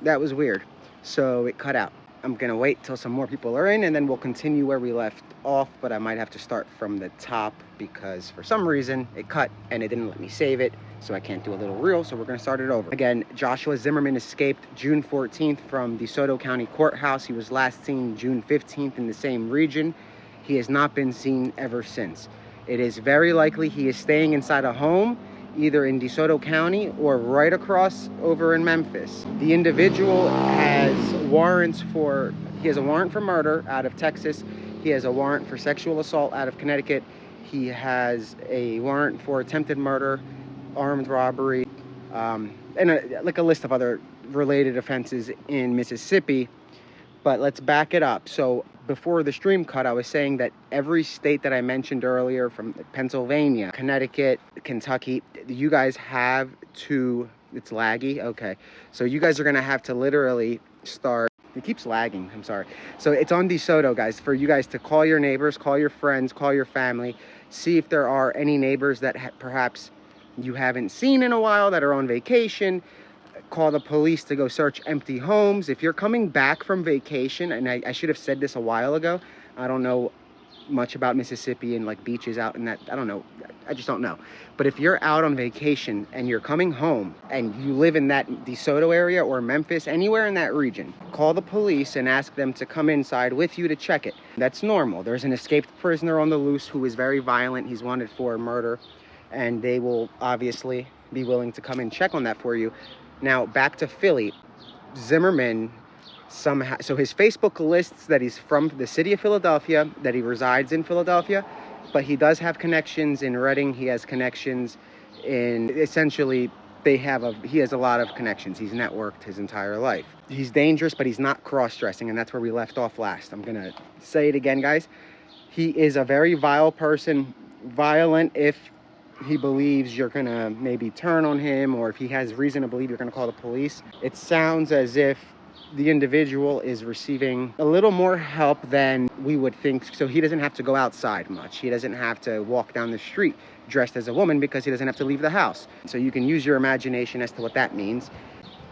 that was weird. So it cut out. I'm gonna wait till some more people are in and then we'll continue where we left off, but I might have to start from the top because for some reason it cut and it didn't let me save it, so I can't do a little reel, so we're gonna start it over. Again, Joshua Zimmerman escaped June 14th from DeSoto County Courthouse. He was last seen June 15th in the same region. He has not been seen ever since. It is very likely he is staying inside a home, either in DeSoto County or right across over in Memphis. The individual has warrants for, he has a warrant for murder out of Texas. He has a warrant for sexual assault out of Connecticut. He has a warrant for attempted murder, armed robbery, and like a list of other related offenses in Mississippi. But let's back it up. So before the stream cut, I was saying that every state that I mentioned earlier, from Pennsylvania, Connecticut, Kentucky, you guys have to, it's laggy, okay. So you guys are gonna have to literally start, it keeps lagging, I'm sorry. So it's on DeSoto, guys, for you guys to call your neighbors, call your friends, call your family, see if there are any neighbors that perhaps you haven't seen in a while that are on vacation. Call the police to go search empty homes. If you're coming back from vacation, and I should have said this a while ago, I don't know much about Mississippi and like beaches out in that, I don't know, I just don't know. But if you're out on vacation and you're coming home and you live in that DeSoto area or Memphis, anywhere in that region, call the police and ask them to come inside with you to check it. That's normal. There's an escaped prisoner on the loose who is very violent. He's wanted for murder, and they will obviously be willing to come and check on that for you. Now, back to Philly. Zimmerman somehow, so his Facebook lists that he's from the city of Philadelphia, that he resides in Philadelphia, but he does have connections in Reading. He has connections in, essentially, he has a lot of connections. He's networked his entire life. He's dangerous, but he's not cross-dressing, and that's where we left off last. I'm gonna say it again, guys. He is a very vile person, violent if he believes you're gonna maybe turn on him, or if he has reason to believe you're gonna call the police. It sounds as if the individual is receiving a little more help than we would think, so he doesn't have to go outside much. He doesn't have to walk down the street dressed as a woman because he doesn't have to leave the house. So you can use your imagination as to what that means.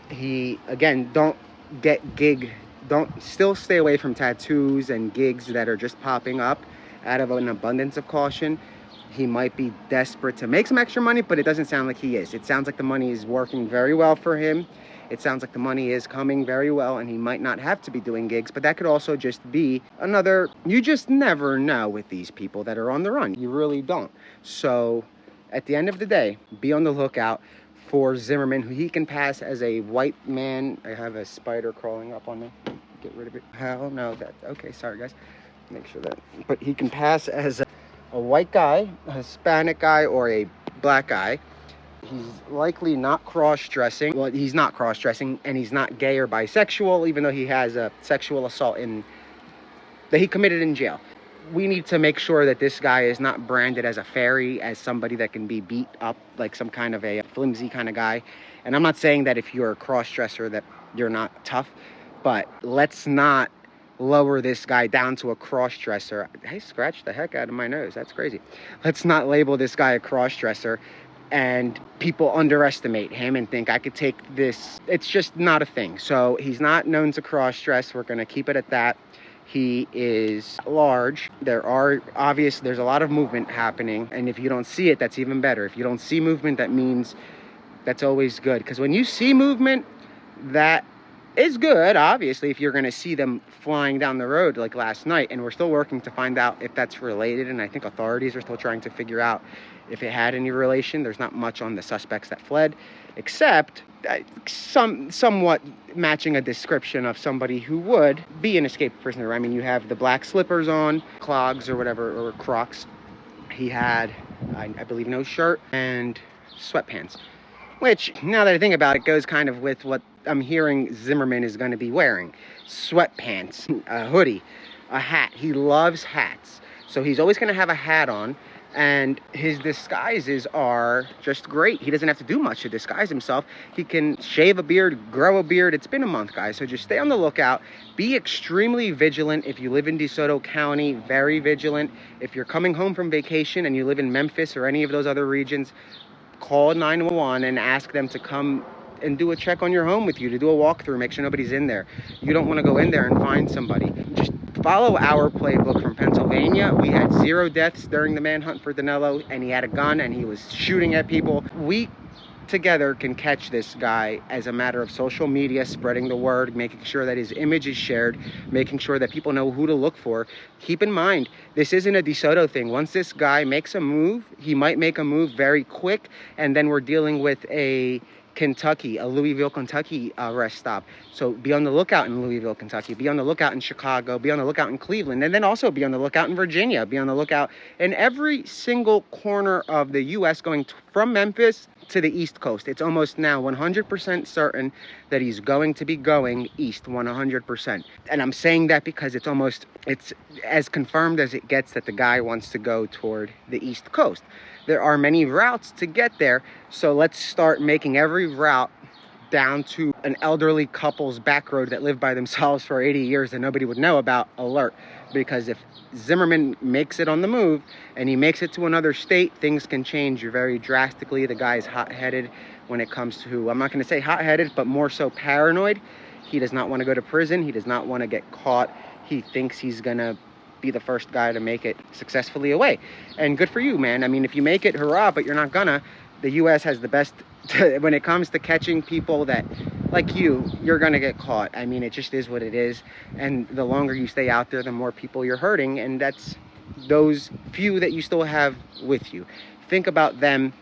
He, again, still stay away from tattoos and gigs that are just popping up out of an abundance of caution. He might be desperate to make some extra money, but it doesn't sound like he is. It sounds like the money is working very well for him. It sounds like the money is coming very well, and he might not have to be doing gigs, but that could also just be another, you just never know with these people that are on the run. You really don't. So at the end of the day, be on the lookout for Zimmerman, who he can pass as a white man. I have a spider crawling up on me. Get rid of it. Hell no, okay, sorry guys. Make sure that, but he can pass as a white guy, a Hispanic guy, or a black guy. He's likely not cross-dressing. Well, he's not cross-dressing, and he's not gay or bisexual, even though he has a sexual assault that he committed in jail. We need to make sure that this guy is not branded as a fairy, as somebody that can be beat up, like some kind of a flimsy kind of guy. And I'm not saying that if you're a cross-dresser that you're not tough, but let's not lower this guy down to a cross-dresser. I scratched the heck out of my nose. That's crazy. Let's not label this guy a cross-dresser and people underestimate him and think I could take this. It's just not a thing. So he's not known to cross-dress. We're going to keep it at that. He is large. There's a lot of movement happening. And if you don't see it, that's even better. If you don't see movement, that means that's always good. Because when you see movement, that is good, obviously, if you're going to see them flying down the road like last night. And we're still working to find out if that's related. And I think authorities are still trying to figure out if it had any relation. There's not much on the suspects that fled, except somewhat matching a description of somebody who would be an escaped prisoner. I mean, you have the black slippers on, clogs or whatever, or Crocs. He had, I believe, no shirt and sweatpants, which, now that I think about it, goes kind of with what I'm hearing Zimmerman is going to be wearing. Sweatpants, a hoodie, a hat. He loves hats. So he's always going to have a hat on. And his disguises are just great. He doesn't have to do much to disguise himself. He can shave a beard, grow a beard. It's been a month, guys. So just stay on the lookout. Be extremely vigilant. If you live in DeSoto County, very vigilant. If you're coming home from vacation and you live in Memphis or any of those other regions, call 911 and ask them to come and do a check on your home with you, to do a walkthrough, make sure nobody's in there. You don't want to go in there and find somebody. Just follow our playbook from Pennsylvania. We had 0 deaths during the manhunt for Danilo, and he had a gun and he was shooting at people. We together can catch this guy as a matter of social media, spreading the word, making sure that his image is shared, making sure that people know who to look for. Keep in mind, this isn't a DeSoto thing. Once this guy makes a move, he might make a move very quick, and then we're dealing with a Louisville, Kentucky arrest stop. So be on the lookout in Louisville, Kentucky. Be on the lookout in Chicago. Be on the lookout in Cleveland. And then also be on the lookout in Virginia. Be on the lookout in every single corner of the U.S. going from Memphis to the East Coast. It's almost now 100% certain that he's going to be going east, 100%. And I'm saying that because it's as confirmed as it gets that the guy wants to go toward the East Coast. There are many routes to get there, so let's start making every route down to an elderly couple's back road that lived by themselves for 80 years that nobody would know about alert. Because if Zimmerman makes it on the move and he makes it to another state, things can change very drastically. The guy's hot-headed when it comes to, I'm not going to say hot-headed, but more so paranoid. He does not want to go to prison. He does not want to get caught. He thinks he's going to be the first guy to make it successfully away. And good for you, man. I mean, if you make it, hurrah, but you're not gonna. The U.S. has the best when it comes to catching people that, like you're gonna get caught. I mean, it just is what it is. And the longer you stay out there, the more people you're hurting. And that's those few that you still have with you. Think about them.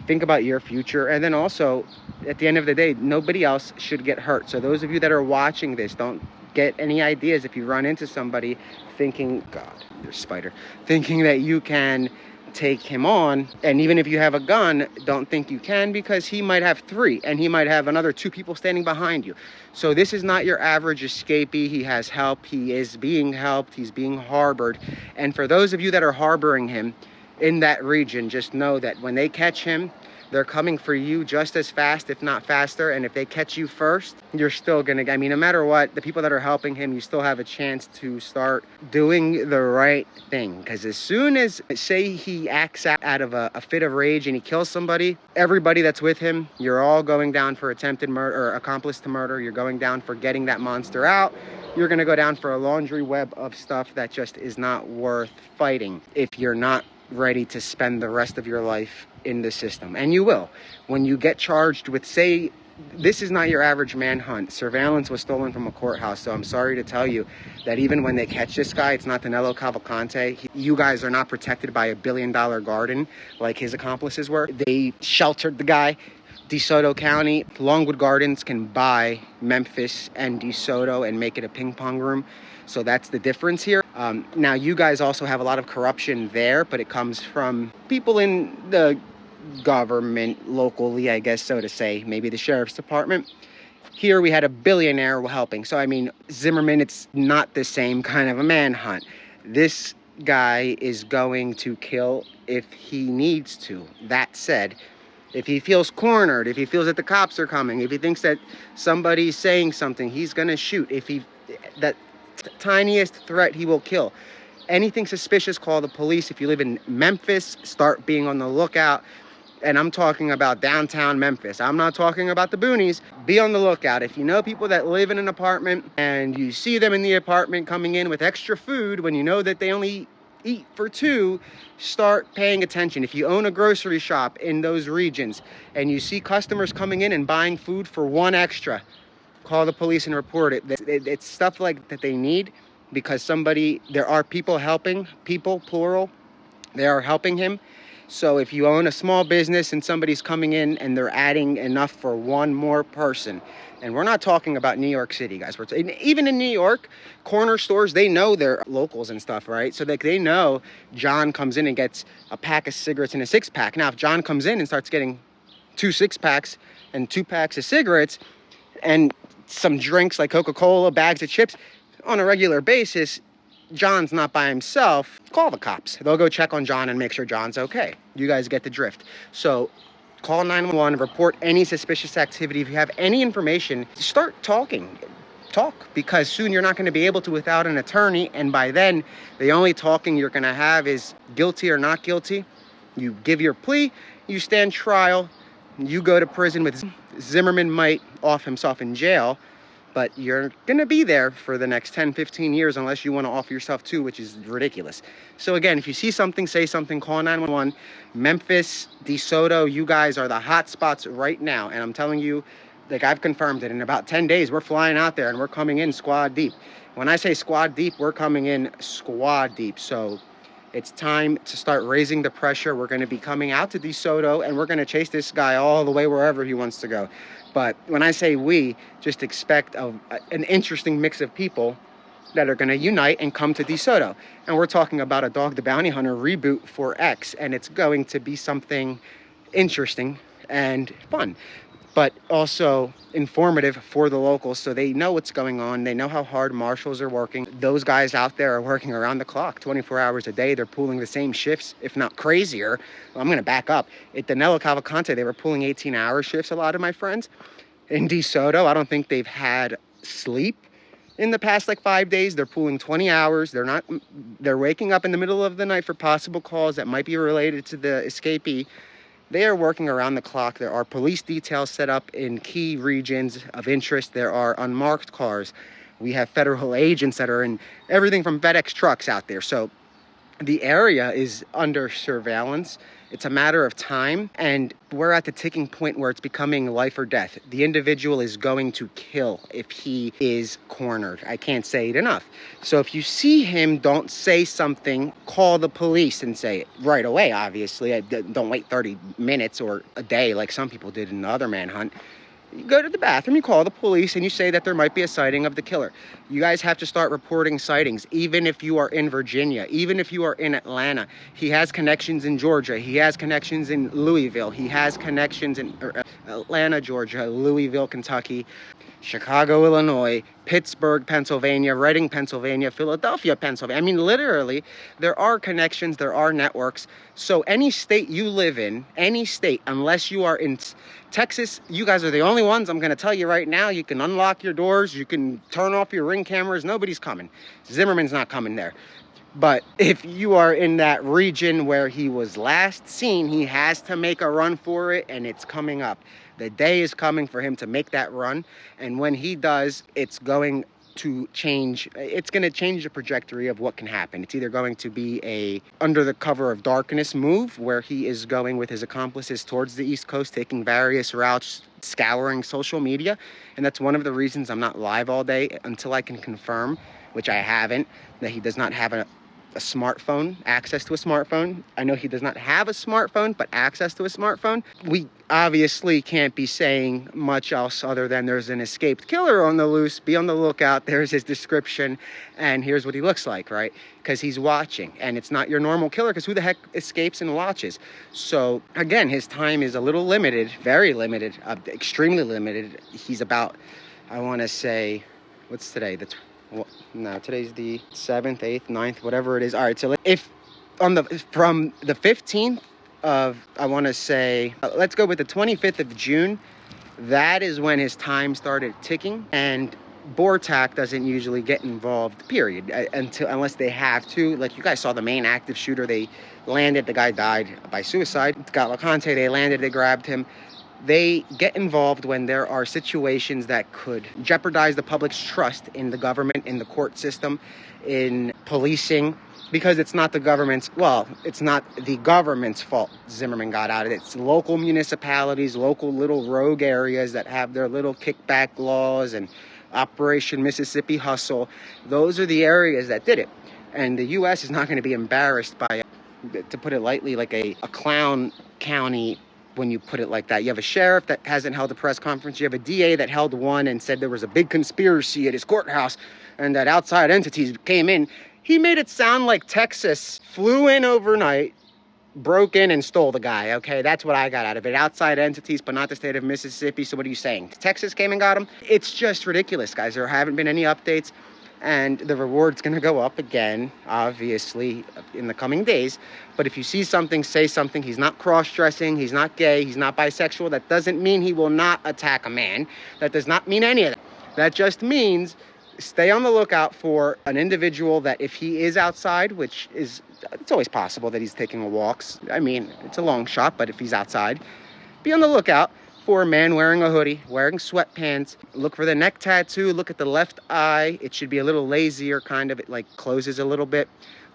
Think about your future. And then also, at the end of the day, nobody else should get hurt. So those of you that are watching this, don't get any ideas if you run into somebody thinking, God, there's a spider, thinking that you can take him on. And even if you have a gun, don't think you can, because he might have 3 and he might have another 2 people standing behind you. So this is not your average escapee. He has help. He is being helped. He's being harbored. And for those of you that are harboring him in that region, just know that when they catch him, they're coming for you just as fast, if not faster. And if they catch you first, you're still gonna, I mean, no matter what, the people that are helping him, you still have a chance to start doing the right thing. Because as soon as, say he acts out of a fit of rage and he kills somebody, everybody that's with him, you're all going down for attempted murder or accomplice to murder. You're going down for getting that monster out. You're gonna go down for a laundry web of stuff that just is not worth fighting if you're not ready to spend the rest of your life in the system. And you will. When you get charged with, say, this is not your average manhunt. Surveillance was stolen from a courthouse. So I'm sorry to tell you that even when they catch this guy, it's not Danilo Cavalcante. You guys are not protected by $1 billion garden like his accomplices were. They sheltered the guy. DeSoto County, Longwood Gardens can buy Memphis and DeSoto and make it a ping pong room. So that's the difference here. Now, you guys also have a lot of corruption there, but it comes from people in the government locally, I guess, so to say, maybe the sheriff's department. Here we had a billionaire helping. So, I mean, Zimmerman, it's not the same kind of a manhunt. This guy is going to kill if he needs to. That said, if he feels cornered, if he feels that the cops are coming, if he thinks that somebody's saying something, he's going to shoot. If that tiniest threat, he will kill. Anything suspicious, call the police. If you live in Memphis, start being on the lookout. And I'm talking about downtown Memphis. I'm not talking about the boonies. Be on the lookout. If you know people that live in an apartment and you see them in the apartment coming in with extra food when you know that they only eat for 2, start paying attention. If you own a grocery shop in those regions and you see customers coming in and buying food for 1 extra, call the police and report it. It's stuff like that they need, because there are people helping, people, plural, they are helping him. So if you own a small business and somebody's coming in and they're adding enough for 1 more person, and we're not talking about New York City, guys. Even in New York, corner stores, they know their locals and stuff, right? So they know John comes in and gets a pack of cigarettes and a 6-pack. Now, if John comes in and starts getting 2 6-packs and 2 packs of cigarettes and some drinks like Coca-Cola, bags of chips on a regular basis, John's not by himself, call the cops. They'll go check on John and make sure John's okay. You guys get the drift. So call 911, report any suspicious activity. If you have any information, start talking. Talk, because soon you're not going to be able to without an attorney. And by then, the only talking you're going to have is guilty or not guilty. You give your plea, you stand trial. You go to prison with Zimmerman, might off himself in jail, but you're gonna be there for the next 10, 15 years unless you want to off yourself too, which is ridiculous. So again, if you see something, say something, call 911. Memphis, DeSoto, you guys are the hot spots right now. And I'm telling you, like I've confirmed it, in about 10 days, we're flying out there and we're coming in squad deep. When I say squad deep, we're coming in squad deep. So it's time to start raising the pressure. We're going to be coming out to DeSoto and we're going to chase this guy all the way wherever he wants to go. But when I say we, just expect an interesting mix of people that are going to unite and come to DeSoto. And we're talking about a Dog the Bounty Hunter reboot for X, and it's going to be something interesting and fun, but also informative for the locals so they know what's going on. They know how hard marshals are working. Those guys out there are working around the clock, 24 hours a day. They're pulling the same shifts, if not crazier. Well, I'm gonna back up. At Danilo Cavalcante, they were pulling 18-hour shifts, a lot of my friends. In DeSoto, I don't think they've had sleep in the past like 5 days. They're pulling 20 hours. They're waking up in the middle of the night for possible calls that might be related to the escapee. They are working around the clock. There are police details set up in key regions of interest. There are unmarked cars. We have federal agents that are in everything from FedEx trucks out there. So the area is under surveillance. It's a matter of time, and we're at the ticking point where it's becoming life or death. The individual is going to kill if he is cornered. I can't say it enough. So if you see him, don't say something. Call the police and say it right away, obviously. Don't wait 30 minutes or a day like some people did in the other manhunt. You go to the bathroom, you call the police, and you say that there might be a sighting of the killer. You guys have to start reporting sightings, even if you are in Virginia, even if you are in Atlanta. He has connections in Georgia. He has connections in Louisville. He has connections in Atlanta, Georgia, Louisville, Kentucky, Chicago, Illinois, Pittsburgh, Pennsylvania, Reading, Pennsylvania, Philadelphia, Pennsylvania. I mean, literally, there are connections, there are networks. So any state you live in, any state, unless you are in Texas, you guys are the only ones. I'm going to tell you right now, you can unlock your doors, you can turn off your Ring cameras. Nobody's coming. Zimmerman's not coming there. But if you are in that region where he was last seen, he has to make a run for it, and it's coming up. The day is coming for him to make that run, and when he does, it's going to change. It's going to change the trajectory of what can happen. It's either going to be a under the cover of darkness move where he is going with his accomplices towards the East Coast, taking various routes, scouring social media, and that's one of the reasons I'm not live all day until I can confirm, which I haven't, that he does not have a smartphone, access to a smartphone. I know he does not have a smartphone, but access to a smartphone. We obviously can't be saying much else other than there's an escaped killer on the loose. Be on the lookout. There's his description, and here's what he looks like, right? Because he's watching, and it's not your normal killer, because who the heck escapes and watches? So again, his time is a little limited, very limited, extremely limited. He's about, I want to say, what's today? No, today's the 7th, 8th, 9th, whatever it is. All right, so if from the 15th of, I want to say, let's go with the 25th of June, that is when his time started ticking, and BORTAC doesn't usually get involved, period, unless they have to. Like, you guys saw the main active shooter. They landed, the guy died by suicide. Cavalcante, they landed, they grabbed him. They get involved when there are situations that could jeopardize the public's trust in the government, in the court system, in policing, because it's not the government's, it's not the government's fault Zimmerman got out of it. It's local municipalities, local little rogue areas that have their little kickback laws and Operation Mississippi Hustle. Those are the areas that did it. And the U.S. is not going to be embarrassed by, to put it lightly, like a clown county. When you put it like that, you have a sheriff that hasn't held a press conference. You have a DA that held one and said there was a big conspiracy at his courthouse and that outside entities came in. He made it sound like Texas flew in overnight, broke in and stole the guy. Okay, that's what I got out of it. Outside entities, but not the state of Mississippi. So what are you saying? Texas came and got him? It's just ridiculous, guys. There haven't been any updates. And the reward's going to go up again, obviously, in the coming days. But if you see something, say something. He's not cross-dressing. He's not gay. He's not bisexual. That doesn't mean he will not attack a man. That does not mean any of that. That just means stay on the lookout for an individual that if he is outside, which is, it's always possible that he's taking walks. I mean, it's a long shot, but if he's outside, be on the lookout for a man wearing a hoodie, wearing sweatpants. Look for the neck tattoo. Look at the left eye. It should be a little lazier, kind of. It like closes a little bit.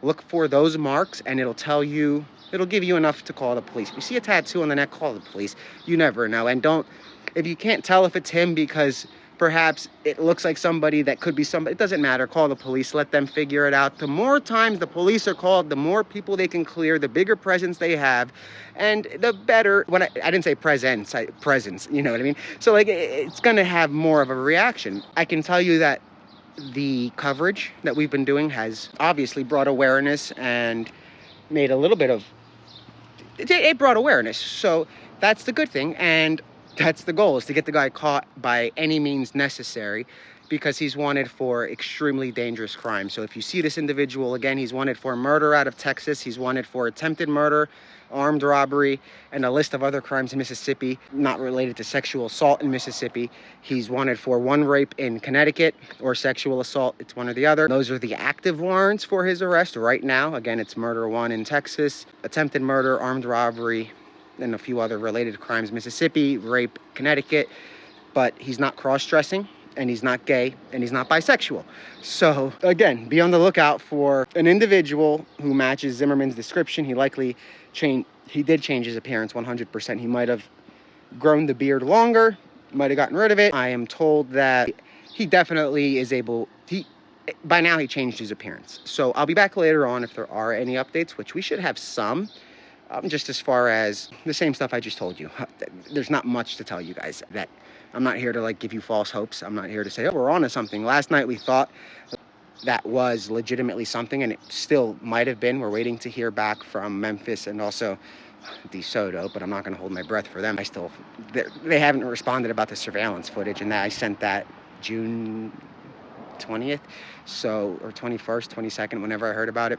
Look for those marks, and it'll tell you, it'll give you enough to call the police. If you see a tattoo on the neck, call the police. You never know. And don't, if you can't tell if it's him because perhaps it looks like somebody that could be somebody, it doesn't matter. Call the police, let them figure it out. The more times the police are called, the more people they can clear, the bigger presence they have, and the better, when I didn't say presence, presence, you know what I mean? So like, it's gonna have more of a reaction. I can tell you that the coverage that we've been doing has obviously brought awareness and made a little bit of, it brought awareness. So that's the good thing. And that's the goal, is to get the guy caught by any means necessary, because he's wanted for extremely dangerous crimes. So if you see this individual again, he's wanted for murder out of Texas. He's wanted for attempted murder, armed robbery, and a list of other crimes in Mississippi, not related to sexual assault in Mississippi. He's wanted for 1 rape in Connecticut or sexual assault. It's one or the other. Those are the active warrants for his arrest right now. Again, it's murder 1 in Texas, attempted murder, armed robbery, and a few other related crimes, Mississippi, rape, Connecticut. But he's not cross-dressing, and he's not gay, and he's not bisexual. So again, be on the lookout for an individual who matches Zimmerman's description. He likely he did change his appearance 100%. He might have grown the beard longer, might have gotten rid of it. I am told that he definitely is able, by now he changed his appearance. So I'll be back later on if there are any updates, which we should have some. Just as far as the same stuff I just told you. There's not much to tell you guys. That I'm not here to like give you false hopes. I'm not here to say, oh, we're on to something. Last night we thought that was legitimately something, and it still might have been. We're waiting to hear back from Memphis and also DeSoto, but I'm not going to hold my breath for them. They haven't responded about the surveillance footage, and I sent that June 20th, so, or 21st, 22nd, whenever I heard about it.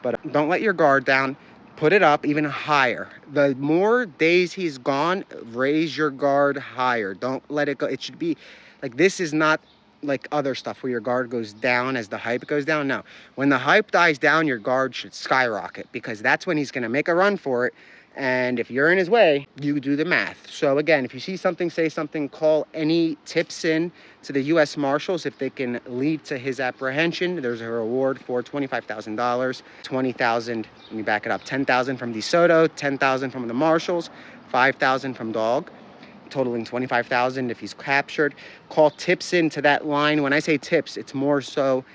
But don't let your guard down. Put it up even higher. The more days he's gone, raise your guard higher. Don't let it go. It should be like, this is not like other stuff where your guard goes down as the hype goes down. No, when the hype dies down, your guard should skyrocket, because that's when he's going to make a run for it. And if you're in his way, you do the math. So again, if you see something, say something, call any tips in to the U.S. Marshals. If they can lead to his apprehension, there's a reward for $25,000, $20,000, let me back it up, $10,000 from DeSoto, $10,000 from the Marshals, $5,000 from dog, totaling $25,000 if he's captured. Call tips into that line. When I say tips, it's more so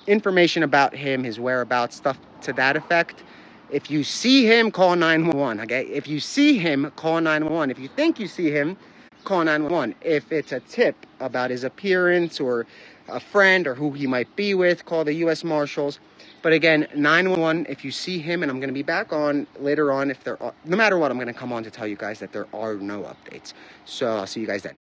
information about him, his whereabouts, stuff to that effect. If you see him, call 911, okay? If you see him, call 911. If you think you see him, call 911. If it's a tip about his appearance or a friend or who he might be with, call the U.S. Marshals. But again, 911, if you see him, and I'm going to be back on later on, if there are, no matter what, I'm going to come on to tell you guys that there are no updates. So I'll see you guys then.